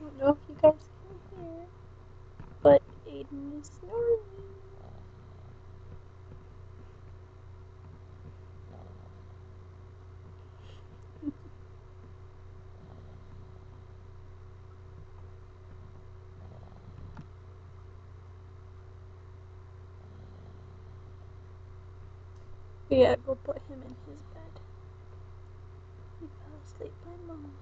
don't know if you guys can hear, but Aiden is snoring. Yeah, go put him in his bed. He fell asleep by Mom.